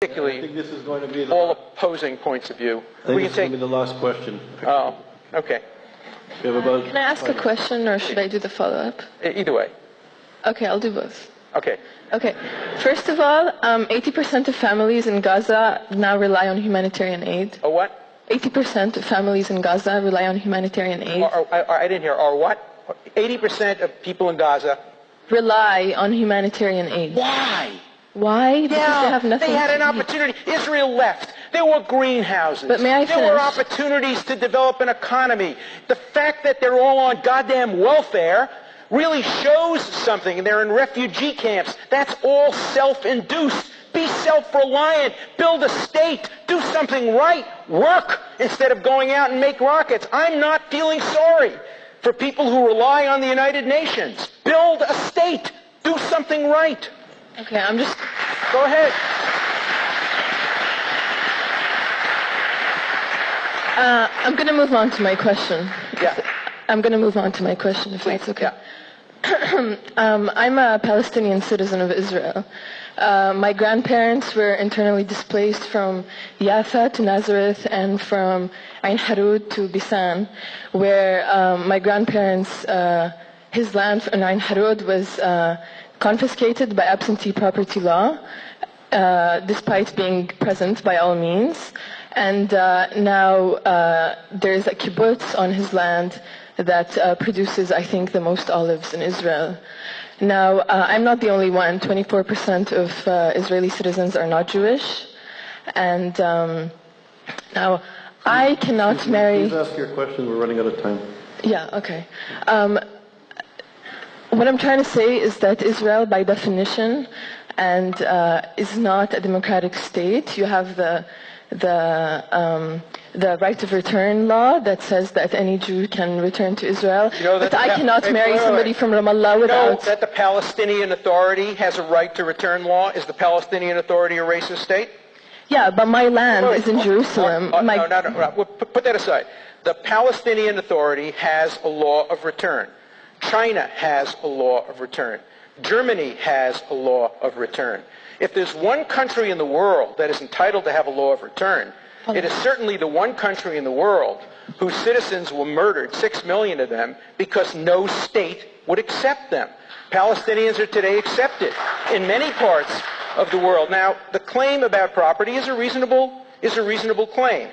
particularly I think this is going to be the all opposing points of view. I think this is going to be the last question. Oh, okay. We have about Can I ask a question or should I do the follow-up? Either way. Okay, I'll do both. Okay. Okay. First of all, 80% of families in Gaza now rely on humanitarian aid. Oh, what? 80% of families in Gaza rely on humanitarian aid. I didn't hear. Or what? 80% of people in Gaza Rely on humanitarian aid. Why? Why? Because they have nothing they had to an eat. opportunity. Israel left. There were greenhouses. But may I There were finish? opportunities to develop an economy. The fact that they're all on goddamn welfare really shows something. And they're in refugee camps. That's all self-induced. Be self-reliant. Build a state. Do something right. Work instead of going out and make rockets. I'm not feeling sorry for people who rely on the United Nations. Build a state. Do something right. Okay, I'm just... Go ahead. I'm going to move on to my question. Yeah. I'm going to move on to my question, if that's okay. Yeah. I'm a Palestinian citizen of Israel. My grandparents were internally displaced from Yafa to Nazareth and from Ain Harud to Bisan, where my grandparents, his land in Ain Harud was confiscated by absentee property law, despite being present by all means. And now there's a kibbutz on his land that produces, I think, the most olives in Israel. Now, I'm not the only one. 24% of Israeli citizens are not Jewish. And now, I cannot marry... Please ask your question. We're running out of time. Yeah, okay. What I'm trying to say is that Israel, by definition, and is not a democratic state. You have the right of return law that says that any Jew can return to Israel. You know that but I cannot marry somebody from Ramallah without... You know that the Palestinian Authority has a right to return law? Is the Palestinian Authority a racist state? Yeah, but my land is in Jerusalem. No. Well, put that aside. The Palestinian Authority has a law of return. China has a law of return. Germany has a law of return. If there's one country in the world that is entitled to have a law of return, it is certainly the one country in the world whose citizens were murdered, 6 million of them, because no state would accept them. Palestinians are today accepted in many parts of the world. Now, the claim about property is a reasonable claim.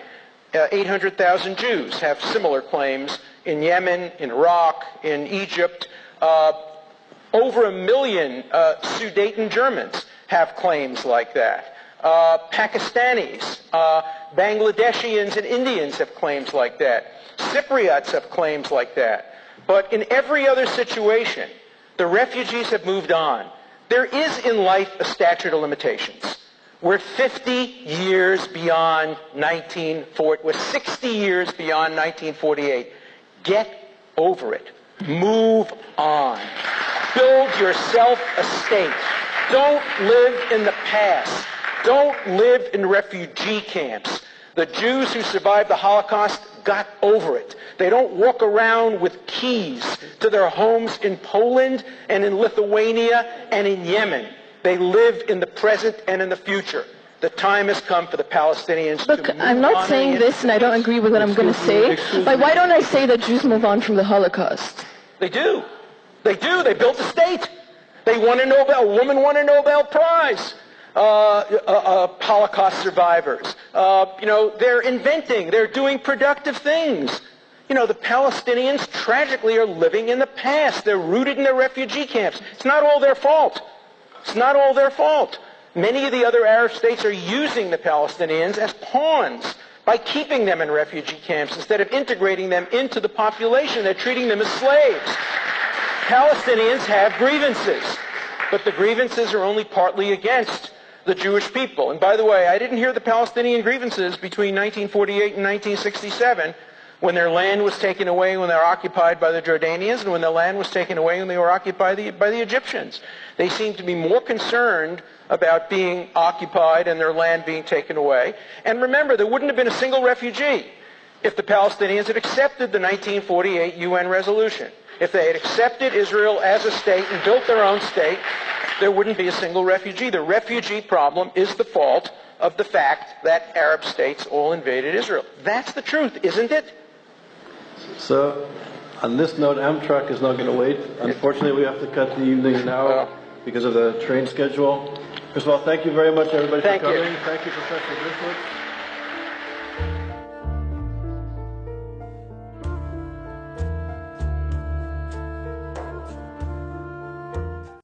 800,000 Jews have similar claims in Yemen, in Iraq, in Egypt. Over 1 million Sudeten Germans have claims like that. Pakistanis, Bangladeshians and Indians have claims like that. Cypriots have claims like that. But in every other situation, the refugees have moved on. There is in life a statute of limitations. We're 50 years beyond 1940. We're 60 years beyond 1948. Get over it. Move on. Build yourself a state. Don't live in the past. Don't live in refugee camps. The Jews who survived the Holocaust got over it. They don't walk around with keys to their homes in Poland and in Lithuania and in Yemen. They live in the present and in the future. The time has come for the Palestinians to move on. Look, I'm not saying this and I don't agree with what I'm going to say, but why don't I say that Jews move on from the Holocaust? They do. They do. They built a state. They won a woman won a Nobel Prize. Holocaust survivors. They're inventing. They're doing productive things. The Palestinians tragically are living in the past. They're rooted in their refugee camps. It's not all their fault. It's not all their fault. Many of the other Arab states are using the Palestinians as pawns by keeping them in refugee camps instead of integrating them into the population. They're treating them as slaves. Palestinians have grievances, but the grievances are only partly against the Jewish people. And by the way, I didn't hear the Palestinian grievances between 1948 and 1967 when their land was taken away when they were occupied by the Jordanians and when their land was taken away when they were occupied by the Egyptians. They seem to be more concerned about being occupied and their land being taken away. And remember, there wouldn't have been a single refugee if the Palestinians had accepted the 1948 UN resolution. If they had accepted Israel as a state and built their own state, there wouldn't be a single refugee. The refugee problem is the fault of the fact that Arab states all invaded Israel. That's the truth, isn't it? So, on this note, Amtrak is not going to wait. Unfortunately, we have to cut the evening now because of the train schedule. First of all, thank you very much, everybody, Thank for you. coming. Thank you, Professor Dershowitz.